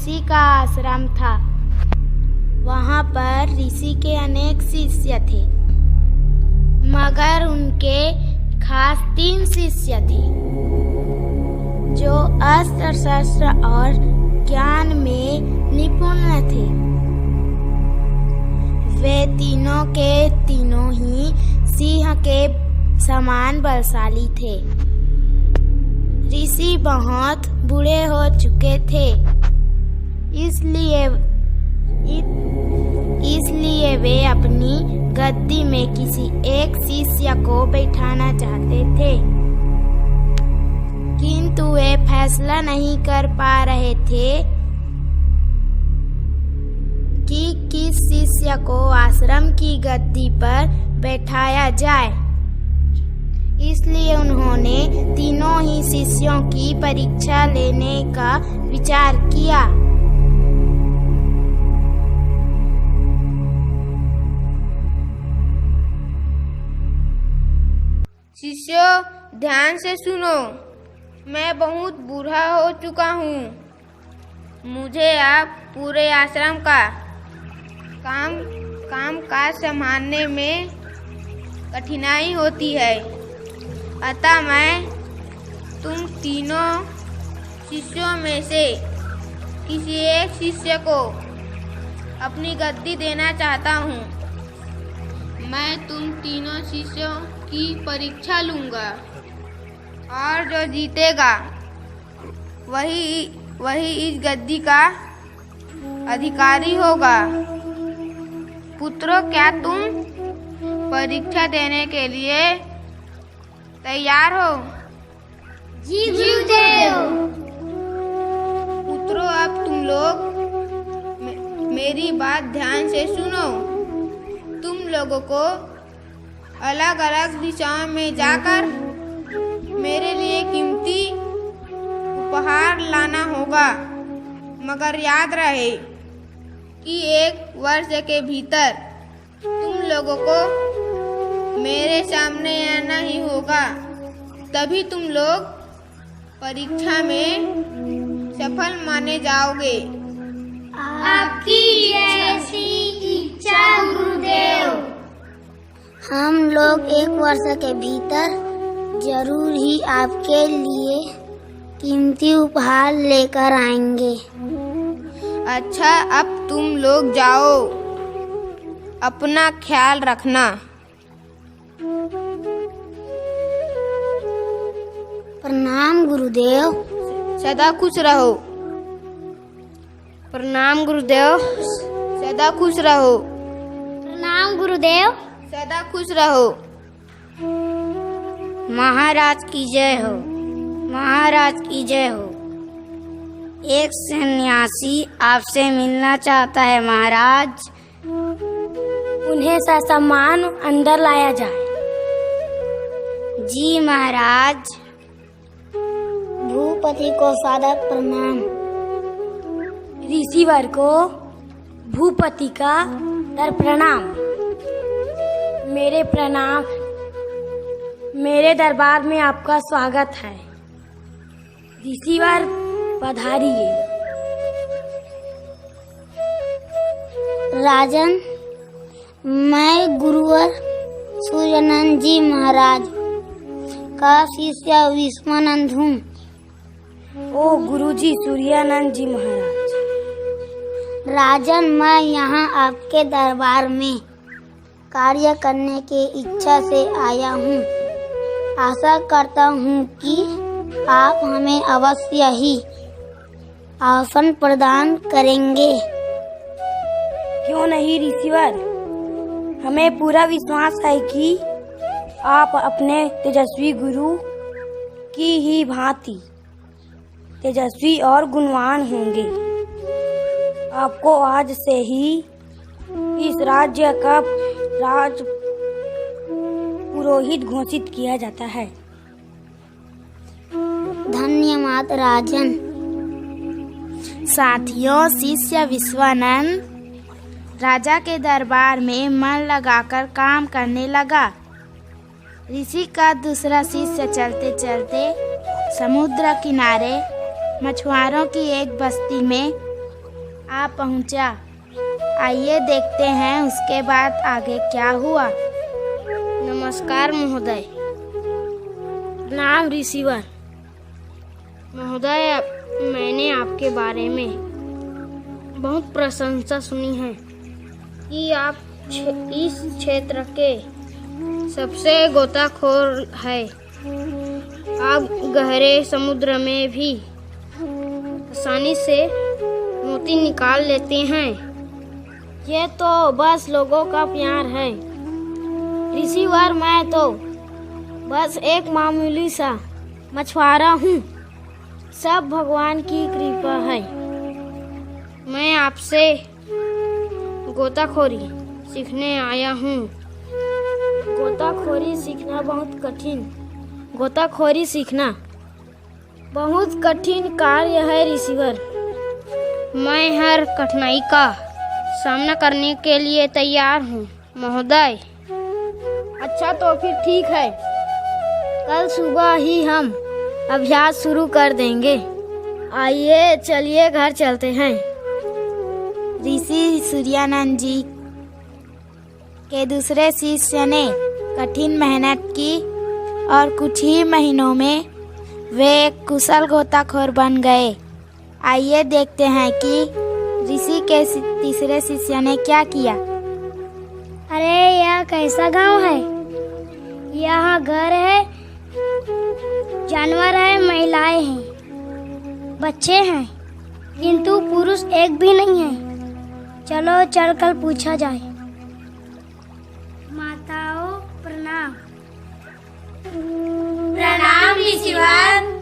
ऋषि का आश्रम था। वहाँ पर ऋषि के अनेक शिष्य थे, मगर उनके खास 3 शिष्य थे जो अस्त्र शस्त्र और ज्ञान में निपुण थे। वे तीनों के तीनों ही सिंह के समान बलशाली थे। ऋषि बहुत बूढ़े हो चुके थे, इसलिए वे अपनी गद्दी में किसी एक शिष्य को बैठाना चाहते थे, किंतु वे फैसला नहीं कर पा रहे थे कि किस शिष्य को आश्रम की गद्दी पर बैठाया जाए। इसलिए उन्होंने तीनों ही शिष्यों की परीक्षा लेने का विचार किया। शिष्यों, ध्यान से सुनो। मैं बहुत बूढ़ा हो चुका हूँ। मुझे अब पूरे आश्रम का काम काज संभालने में कठिनाई होती है। अतः मैं तुम तीनों शिष्यों में से किसी एक शिष्य को अपनी गद्दी देना चाहता हूँ। मैं तुम तीनों शिष्यों की परीक्षा लूँगा और जो जीतेगा वही इस गद्दी का अधिकारी होगा। पुत्रों, क्या तुम परीक्षा देने के लिए तैयार हो? जी गुरुदेव। पुत्रों, अब तुम लोग मेरी बात ध्यान से सुनो। तुम लोगों को अलग अलग दिशाओं में जाकर मेरे लिए कीमती उपहार लाना होगा, मगर याद रहे कि 1 वर्ष के भीतर तुम लोगों को मेरे सामने आना ही होगा, तभी तुम लोग परीक्षा में सफल माने जाओगे। आपकी जैसी इच्छा गुरुदेव। हम लोग 1 वर्ष के भीतर जरूर ही आपके लिए कीमती उपहार लेकर आएंगे। अच्छा, अब तुम लोग जाओ। अपना ख्याल रखना। प्रणाम गुरुदेव। सदा खुश रहो। प्रणाम गुरुदेव। सदा खुश रहो। प्रणाम गुरुदेव। सदा खुश रहो। महाराज की जय हो। महाराज की जय हो। एक सन्यासी आपसे मिलना चाहता है महाराज। उन्हें ससम्मान अंदर लाया जाए। जी महाराज। भूपति को सादर प्रणाम। ऋषिवर को भूपति का दर प्रणाम। मेरे प्रणाम। मेरे दरबार में आपका स्वागत है। ऋषिवर पधारिए। राजन, मैं गुरुवर सूर्यानंद जी महाराज का शिष्य विश्वानंद हूँ। ओ गुरुजी सूर्यानंद जी महाराज। राजन, मैं यहाँ आपके दरबार में कार्य करने की इच्छा से आया हूँ। आशा करता हूँ कि आप हमें अवश्य ही आसन प्रदान करेंगे। क्यों नहीं ऋषिवर, हमें पूरा विश्वास है कि आप अपने तेजस्वी गुरु की ही भांति तेजस्वी और गुणवान होंगे। आपको आज से ही इस राज्य का राज पुरोहित घोषित किया जाता है। धन्यवाद राजन। साथियों, शिष्य विश्वानंद राजा के दरबार में मन लगाकर काम करने लगा। ऋषि का दूसरा शिष्य चलते चलते समुद्र किनारे मछुआरों की एक बस्ती में आ पहुंचा। आइए देखते हैं उसके बाद आगे क्या हुआ। नमस्कार महोदय। नाम रिसीवर। महोदय, मैंने आपके बारे में बहुत प्रशंसा सुनी है कि आप इस क्षेत्र के सबसे गोताखोर है। आप गहरे समुद्र में भी आसानी से मोती निकाल लेते हैं। ये तो बस लोगों का प्यार है रिसीवर, मैं तो बस एक मामूली सा मछुआरा हूँ। सब भगवान की कृपा है। मैं आपसे गोताखोरी सीखने आया हूँ। गोताखोरी सीखना बहुत कठिन कार्य है रिसीवर। मैं हर कठिनाई का सामना करने के लिए तैयार हूँ महोदय। अच्छा, तो फिर ठीक है, कल सुबह ही हम अभ्यास शुरू कर देंगे। आइए चलिए घर चलते हैं। ऋषि सूर्यानंद जी के दूसरे शिष्य ने कठिन मेहनत की और कुछ ही महीनों में वे एक कुशल गोताखोर बन गए। आइए देखते हैं कि ऋषि के तीसरे शिष्य ने क्या किया। अरे यह कैसा गांव है? यहाँ घर है, जानवर है, महिलाएं हैं, बच्चे हैं, किंतु पुरुष एक भी नहीं है। चलो चलकर पूछा जाए। माताओं प्रणाम। प्रणाम ऋषिवर।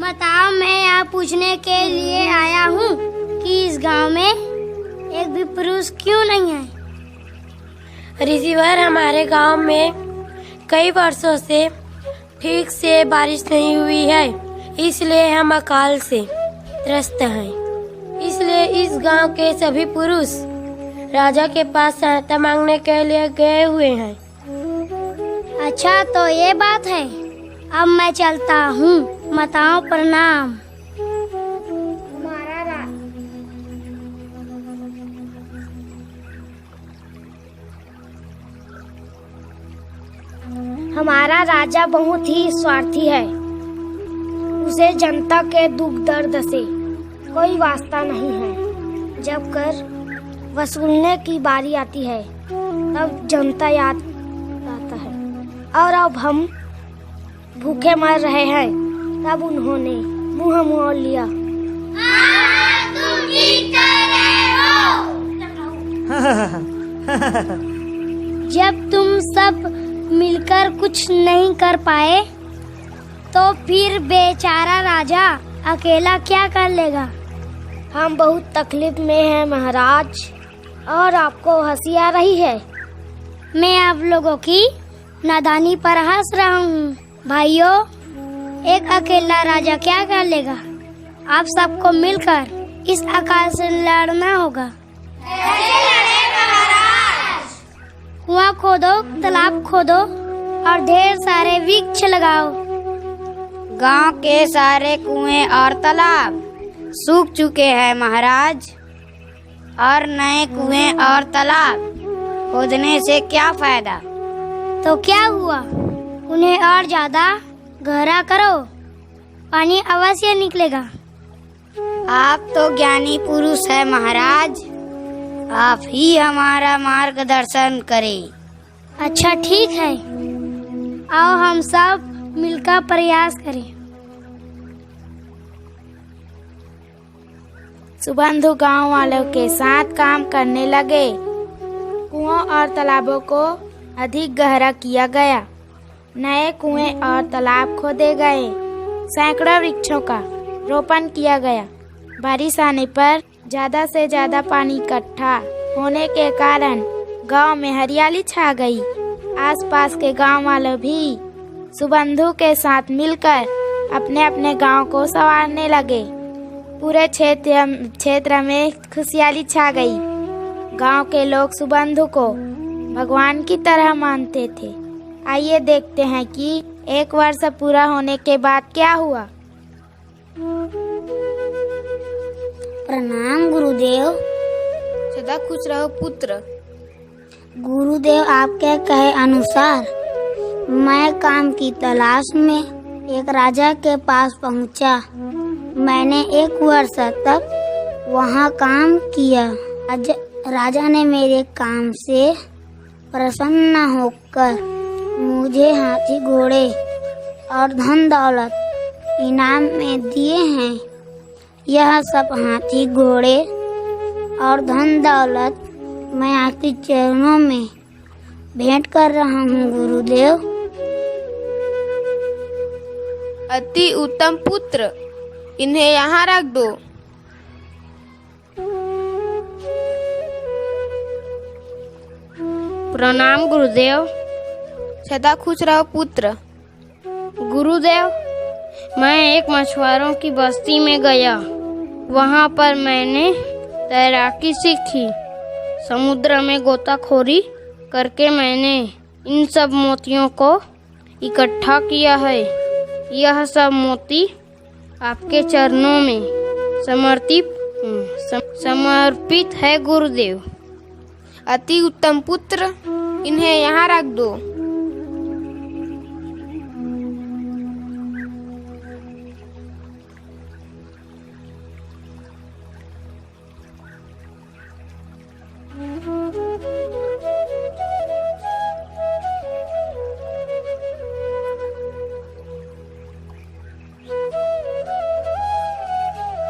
बताओ, मैं यहाँ पूछने के लिए आया हूँ कि इस गांव में एक भी पुरुष क्यों नहीं है? रिसीवर, हमारे गांव में कई वर्षों से ठीक से बारिश नहीं हुई है, इसलिए हम अकाल से त्रस्त हैं। इसलिए इस गांव के सभी पुरुष राजा के पास सहायता मांगने के लिए गए हुए हैं। अच्छा, तो ये बात है। अब मैं चलता हूँ। माताओं प्रणाम। हमारा राजा बहुत ही स्वार्थी है। उसे जनता के दुख दर्द से कोई वास्ता नहीं है। जब कर वसूलने की बारी आती है तब जनता याद आता है, और अब हम भूखे मर रहे हैं तब उन्होंने मुंह मोड़ लिया। तुम ठीक कह रहे हो। जब तुम सब मिलकर कुछ नहीं कर पाए तो फिर बेचारा राजा अकेला क्या कर लेगा? हम बहुत तकलीफ में हैं महाराज, और आपको हंसी आ रही है। मैं आप लोगों की नादानी पर हंस रहा हूँ। भाइयों, एक अकेला राजा क्या कर लेगा? आप सबको मिलकर इस अकाल से लड़ना होगा। कुआं खोदो, तालाब खोदो और ढेर सारे वृक्ष लगाओ। गांव के सारे कुएं और तालाब सूख चुके हैं महाराज, और नए कुएं और तालाब खोदने से क्या फायदा? तो क्या हुआ? उन्हें और ज्यादा गहरा करो, पानी अवश्य निकलेगा। आप तो ज्ञानी पुरुष है महाराज, आप ही हमारा मार्गदर्शन करें। अच्छा ठीक है, आओ हम सब मिलकर प्रयास करें। सुबंधु गांव वालों के साथ काम करने लगे। कुओं और तालाबों को अधिक गहरा किया गया। नए कुएं और तालाब खोदे गए। सैकड़ों वृक्षों का रोपण किया गया। बारिश आने पर ज्यादा से ज्यादा पानी इकट्ठा होने के कारण गांव में हरियाली छा गई। आसपास के गांव वाले भी सुबंधु के साथ मिलकर अपने अपने गांव को संवारने लगे। पूरे क्षेत्र में खुशहाली छा गई। गांव के लोग सुबंधु को भगवान की तरह मानते थे। आइए देखते हैं कि एक वर्ष पूरा होने के बाद क्या हुआ। प्रणाम गुरुदेव। सदा खुश रहो पुत्र। गुरुदेव, आपके कहे अनुसार मैं काम की तलाश में एक राजा के पास पहुंचा। मैंने 1 वर्ष तक वहां काम किया। राजा ने मेरे काम से प्रसन्न होकर मुझे हाथी घोड़े और धन दौलत इनाम में दिए हैं। यह सब हाथी घोड़े और धन दौलत मैं आपके चरणों में भेंट कर रहा हूँ गुरुदेव। अति उत्तम पुत्र, इन्हें यहाँ रख दो। प्रणाम गुरुदेव। सदा खुश रहो पुत्र। गुरुदेव, मैं एक मछुआरों की बस्ती में गया। वहाँ पर मैंने तैराकी सीखी। समुद्र में गोताखोरी करके मैंने इन सब मोतियों को इकट्ठा किया है। यह सब मोती आपके चरणों में समर्पित है गुरुदेव। अति उत्तम पुत्र, इन्हें यहाँ रख दो।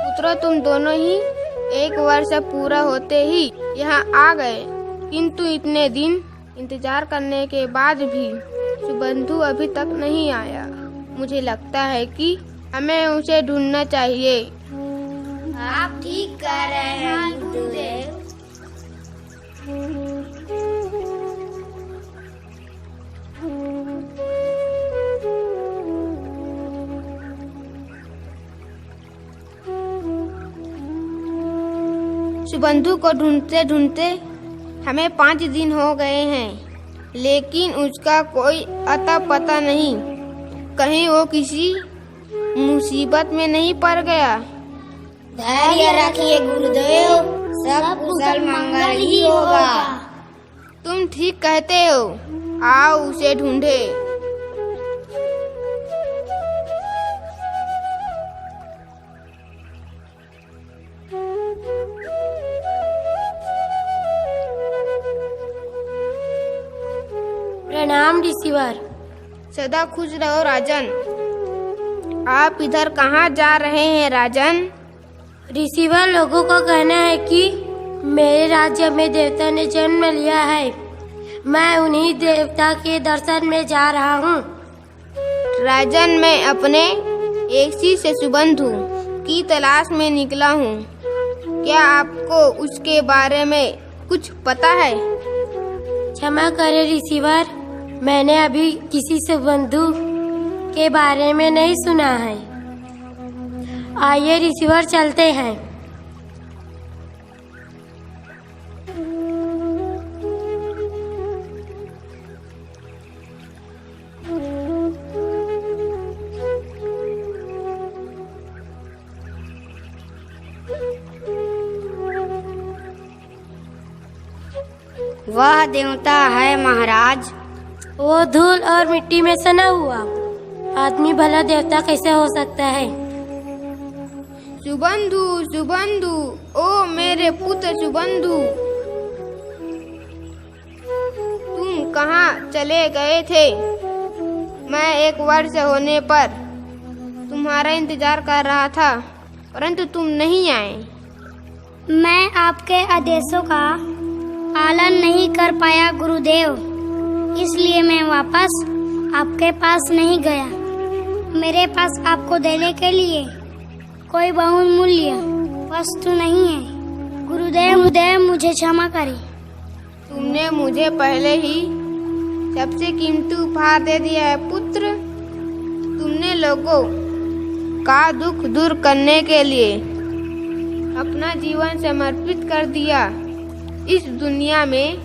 पुत्रों, तुम दोनों ही 1 वर्ष पूरा होते ही यहाँ आ गए, किंतु इतने दिन इंतजार करने के बाद भी सुबंधु अभी तक नहीं आया। मुझे लगता है कि हमें उसे ढूंढना चाहिए। आप ठीक कह रहे हैं गुरुदेव। सुबंधु को ढूंढते ढूंढते हमें 5 दिन हो गए हैं, लेकिन उसका कोई अता पता नहीं। कहीं वो किसी मुसीबत में नहीं पड़ गया। धैर्य रखिए गुरुदेव, सब कुशल मंगल ही होगा। तुम ठीक कहते हो। आओ उसे ढूंढे। प्रणाम ऋषिवर। सदा खुश रहो राजन। आप इधर कहाँ जा रहे हैं राजन? ऋषिवर, लोगों का कहना है कि मेरे राज्य में देवता ने जन्म लिया है। मैं उन्हीं देवता के दर्शन में जा रहा हूँ। राजन, मैं अपने एक से सुबंधु की तलाश में निकला हूँ। क्या आपको उसके बारे में कुछ पता है? क्षमा करें ऋषिवर, मैंने अभी किसी सुबंधु के बारे में नहीं सुना है। आइए ऋषिवर, चलते हैं। वह देवता है महाराज। वो धूल और मिट्टी में सना हुआ आदमी भला देवता कैसे हो सकता है? सुबंधु, सुबंधु, ओ मेरे पुत्र सुबंधु, तुम कहाँ चले गए थे? मैं 1 वर्ष होने पर तुम्हारा इंतजार कर रहा था, परंतु तुम नहीं आए। मैं आपके आदेशों का पालन नहीं कर पाया गुरुदेव, इसलिए मैं वापस आपके पास नहीं गया। मेरे पास आपको देने के लिए कोई बहुमूल्य वस्तु नहीं है। गुरुदेव, मुझे क्षमा करें। तुमने मुझे पहले ही सबसे कीमती उपहार दे दिया है पुत्र। तुमने लोगों का दुख दूर करने के लिए अपना जीवन समर्पित कर दिया। इस दुनिया में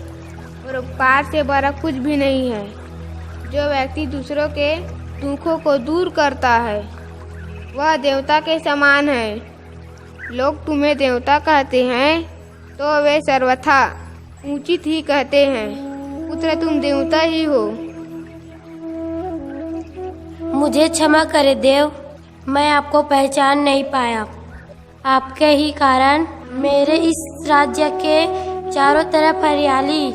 परोपकार से बड़ा कुछ भी नहीं है। जो व्यक्ति दूसरों के दुखों को दूर करता है वह देवता के समान है। लोग तुम्हें देवता कहते हैं तो वे सर्वथा उचित ही कहते हैं। पुत्र, तुम देवता ही हो। मुझे क्षमा करे देव, मैं आपको पहचान नहीं पाया। आपके ही कारण मेरे इस राज्य के चारों तरफ हरियाली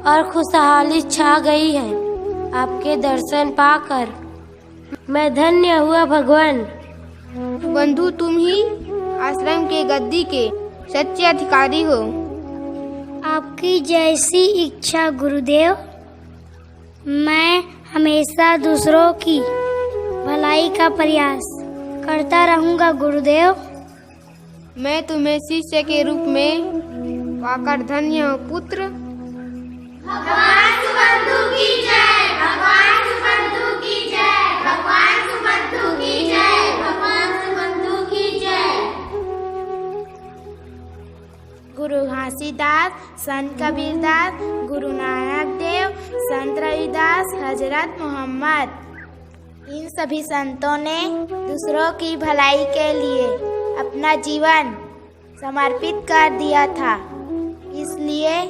और खुशहाली छा गई है। आपके दर्शन पाकर मैं धन्य हुआ भगवान। बंधु, तुम ही आश्रम के गद्दी के सच्चे अधिकारी हो। आपकी जैसी इच्छा गुरुदेव। मैं हमेशा दूसरों की भलाई का प्रयास करता रहूंगा गुरुदेव। मैं तुम्हें शिष्य के रूप में पाकर धन्य हूँ पुत्र। भगवान सुबंधु की जय, भगवान सुबंधु की जय, भगवान सुबंधु की जय, भगवान सुबंधु की जय। गुरु घासीदास, संत कबीरदास, गुरु नानक देव, संत रविदास, हजरत मोहम्मद, इन सभी संतों ने दूसरों की भलाई के लिए अपना जीवन समर्पित कर दिया था। इसलिए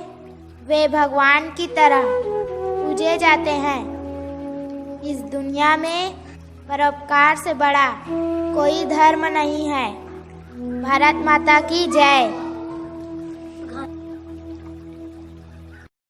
वे भगवान की तरह पूजे जाते हैं। इस दुनिया में परोपकार से बड़ा कोई धर्म नहीं है। भारत माता की जय।